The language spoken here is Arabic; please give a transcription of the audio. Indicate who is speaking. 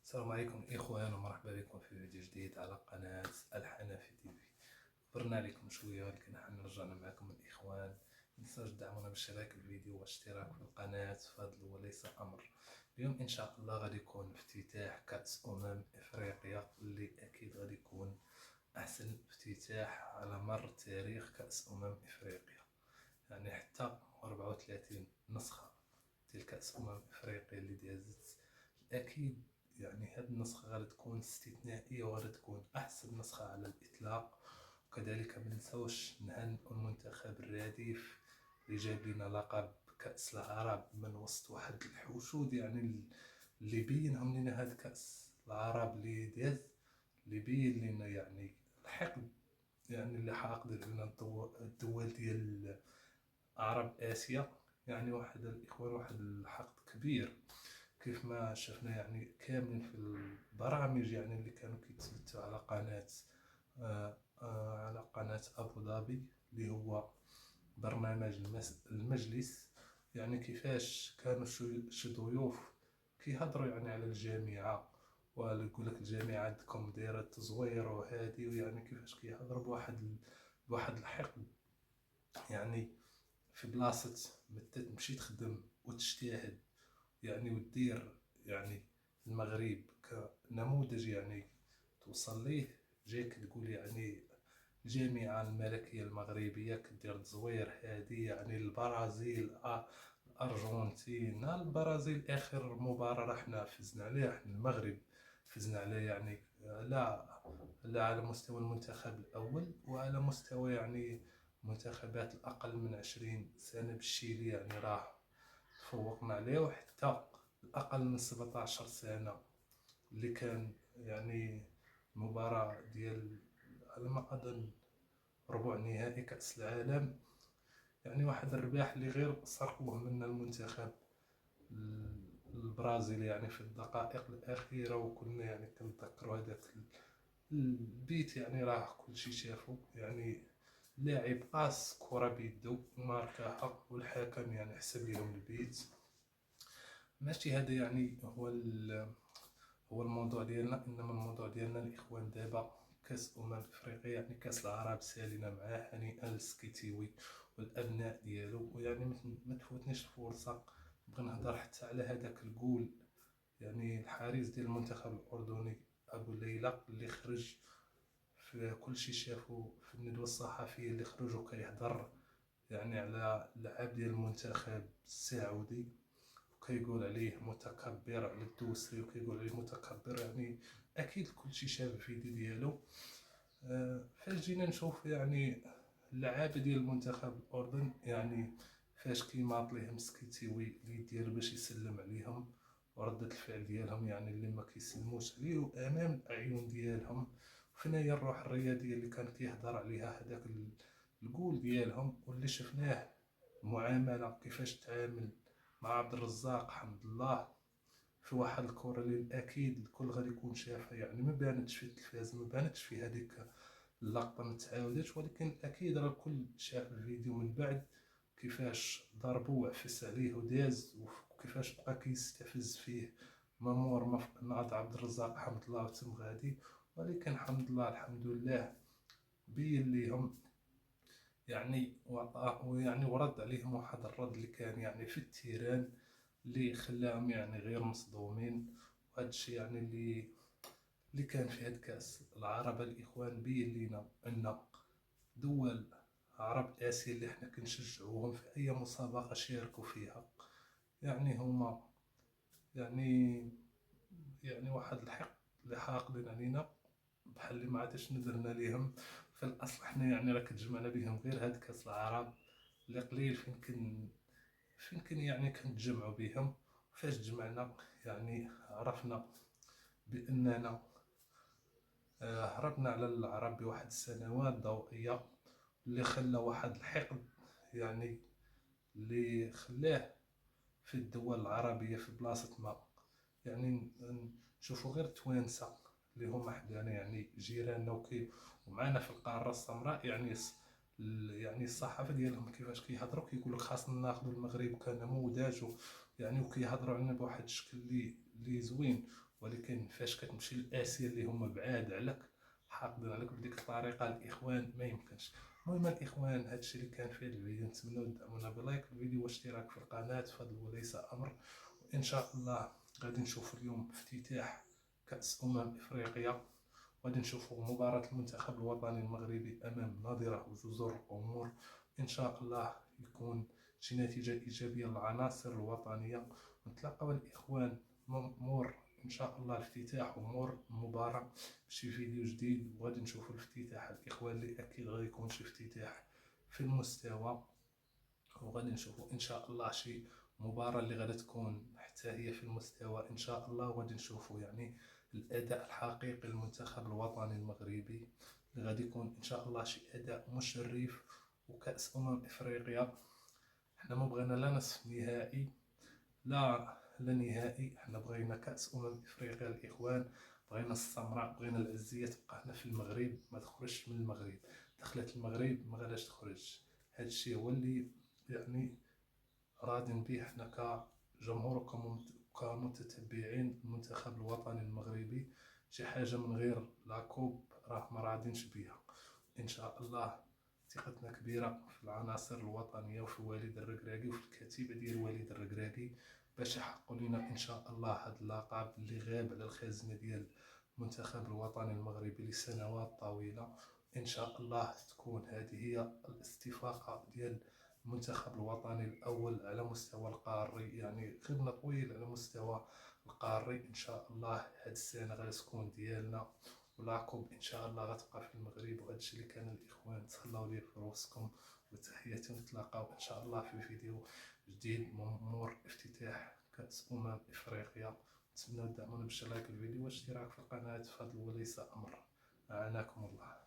Speaker 1: السلام عليكم إخوان، ومرحبا بكم في فيديو جديد على قناة الحنفي تي في. برنا عليكم شوية ولكن حنا رجعنا معكم الإخوان. متنساوش تدعمونا بالاشتراك في الفيديو واشتراك في القناة، فضل وليس أمر. اليوم إن شاء الله غادي يكون افتتاح كأس إفريقيا اللي أكيد غادي يكون أحسن افتتاح على مر تاريخ كأس إفريقيا. يعني حتى 34 نسخة ديال كأس إفريقيا اللي دازت، أكيد يعني هاد النسخة غادي تكون استثنائية وغادي تكون أحسن نسخة على الإطلاق. وكذلك منساوش نهنئو المنتخب الرديف اللي جاب لنا لقب كأس العرب من وسط واحد الحشود، يعني اللي بينهم لنا هاد كأس العرب اللي داز، اللي بين لنا يعني الحقد، يعني اللي حاقد علينا الدول ديال عرب آسيا. يعني واحد الإخوان، واحد الحقد كبير كيف ما شفنا يعني كاملين في البرامج يعني اللي كانوا كيتثبتوا على قناة على قناة أبو ظبي اللي هو برنامج المجلس. يعني كيفاش كانوا شي ضيوف كيهضروا يعني على الجامعة، ويقول لك الجامعة عندكم دايرة تزوير وهادي، ويعني كيفاش كيهضروا بواحد الحقد. يعني في بلاصة ما تمشي تخدم وتجتهد يعني ودير يعني المغرب كنموذج يعني توصل ليه، جايك تقول يعني الجامعة الملكية المغربية كدير تزوير هادي. يعني البرازيل، الأرجنتين، البرازيل آخر مباراة حنا فزنا عليها، حنا المغرب فزنا عليه، يعني لا على مستوى المنتخب الأول وعلى مستوى يعني منتخبات الأقل من 20 سنة بالشيلي، يعني راه تفوقنا عليه. وحتى الأقل من 17 سنة اللي كان يعني مباراة ديال على ما أظن ربع نهائي كأس العالم، يعني واحد الرباح اللي غير سرقوه منا المنتخب البرازيلي يعني في الدقائق الأخيرة. وكنا يعني كنتذكروا هذاك البيت، يعني راه كلشي شافو، يعني لاعب قاص كرة بيدو ماركاها والحكم يعني حسب لهم البيت. ماشي هذا يعني هو الموضوع ديالنا، انما الموضوع ديالنا الاخوان دابا كاس افريقيا، يعني كاس العرب سالينا معاه هنيئا للسكيتيوي والابناء ديالو. ويعني ما تفوتنيش الفرصه نبغي نهضر حتى على هذاك الجول، يعني الحارس ديال المنتخب الاردني ابو ليلى اللي خرج في كلشي شافو في الندوه الصحفيه اللي خرج وكيهضر يعني على اللعاب ديال المنتخب السعودي، وكيقول عليه متكبر على الدوسري، وكيقول عليه متكبر. يعني اكيد كلشي شاف الفيديو ديالو. فاش جينا نشوف يعني اللعابه ديال المنتخب الاردن، يعني فاش كيماط ليهم سكيتيوي اليد ديالو باش يسلم عليهم، وردة الفعل ديالهم يعني اللي ما كيسلموش عليه امام الاعين ديالهم. فين هي الروح الرياضيه اللي كان كيهضر عليها هذاك الجول ديالهم، واللي شفناه المعامله كيفاش تعامل مع عبد الرزاق حمد الله في واحد الكره اللي اكيد الكل غادي يكون شافها. يعني ما بانتش في التلفاز، ما بانتش في هذيك اللقطه، ما تعاودتش، ولكن اكيد راه الكل شاف الفيديو من بعد كيفاش ضربو وعفس عليه وداز، وكيفاش بقى كيستفز فيه مامور ناض عبد الرزاق حمد الله وتم غادي. ولكن حمد الله الحمد لله بين ليهم يعني ويعني ورد عليهم واحد الرد اللي كان يعني في التيران، اللي خلاهم يعني غير مصدومين. وهذا الشيء يعني اللي كان في هاد كاس العرب الاخوان بين لينا ان دول عرب اسيا اللي حنا كنشجعوهم في اي مسابقه شاركوا فيها، يعني هما يعني واحد الحق اللي حاقدين علينا بحال اللي ما عرفتش ندرنا ليهم. في الاصل حنا يعني راه كتجمعنا بهم غير هاد كاس العرب اللي قليل فين كان يعني كنتجمعوا بهم. فاش تجمعنا يعني عرفنا باننا هربنا على العرب بواحد السنوات ضوئيه، اللي خلى واحد الحقد يعني اللي خلاه في الدول العربيه في بلاصه ما. يعني نشوفوا غير توانسه اللي هما حدانا يعني جيراننا ومعنا في القاره السمراء، يعني الصحافه ديالهم كيفاش كيهضروا كيقول لك خاصنا ناخذوا المغرب كنموذج، يعني وكيهضروا علينا بواحد الشكل اللي زوين. ولكن فاش كتمشي للاسيا اللي هما بعاد عليك، حاقدين عليك بديك الطريقه، الاخوان ما يمكنش. المهم الاخوان، هادشي اللي كان في هذا الفيديو، نتمنوا تدعمونا بلايك الفيديو واشتراك في القناه، فضل وليس امر. وان شاء الله غادي نشوفوا اليوم افتتاح كاس افريقيا، غادي نشوفوا مباراة المنتخب الوطني المغربي أمام نظيره وجزر القمور. إن شاء الله يكون شي نتيجة إيجابية للعناصر الوطنية، ونتلاقاو الإخوان مور إن شاء الله الافتتاح ومور المباراة بشي فيديو جديد. وغادي نشوفوا الافتتاح الإخوان اللي أكيد غادي يكون شي افتتاح في المستوى، وغادي نشوفوا إن شاء الله شي مباراة اللي غادي تكون حتى هي في المستوى إن شاء الله. وغادي نشوفوا يعني الأداء الحقيقي للمنتخب الوطني المغربي، اللي غادي يكون إن شاء الله شي أداء مشرف. وكأس إفريقيا حنا ما بغينا لا نصف نهائي لا نهائي، حنا بغينا كأس إفريقيا الإخوان، بغينا السمراء، بغينا العزية تبقى هنا في المغرب، ما تخرجش من المغرب. دخلت المغرب ما غاداش تخرج. هادشي هو اللي يعني راضين به حنا كجمهور وكمتتبعين المنتخب الوطني المغربي. شي حاجة من غير لاكوب راه ما راضينش بها. ان شاء الله ثقتنا كبيرة في العناصر الوطنية وفي والد الركراكي وفي الكتيبة ديال والد الركراكي باش يحققوا لنا ان شاء الله هذا اللقب اللي غاب على الخزنة ديال المنتخب الوطني المغربي لسنوات طويلة. ان شاء الله تكون هذه هي الاستفاقة ديال المنتخب الوطني الأول على مستوى القاري، يعني خدمة طويلة على مستوى القاري. إن شاء الله هاد السنة غادي تكون ديالنا، ولاكوب إن شاء الله غتبقى في المغرب. وهادشي اللي كان الإخوان، تهلاو لي في روسكم وتحياتي، ونتلاقاو إن شاء الله في فيديو جديد مور افتتاح كأس إفريقيا. نتمنى تدعمونا بشي لايك الفيديو واشتراك في القناة، فضل وليس أمر. أعاناكم الله.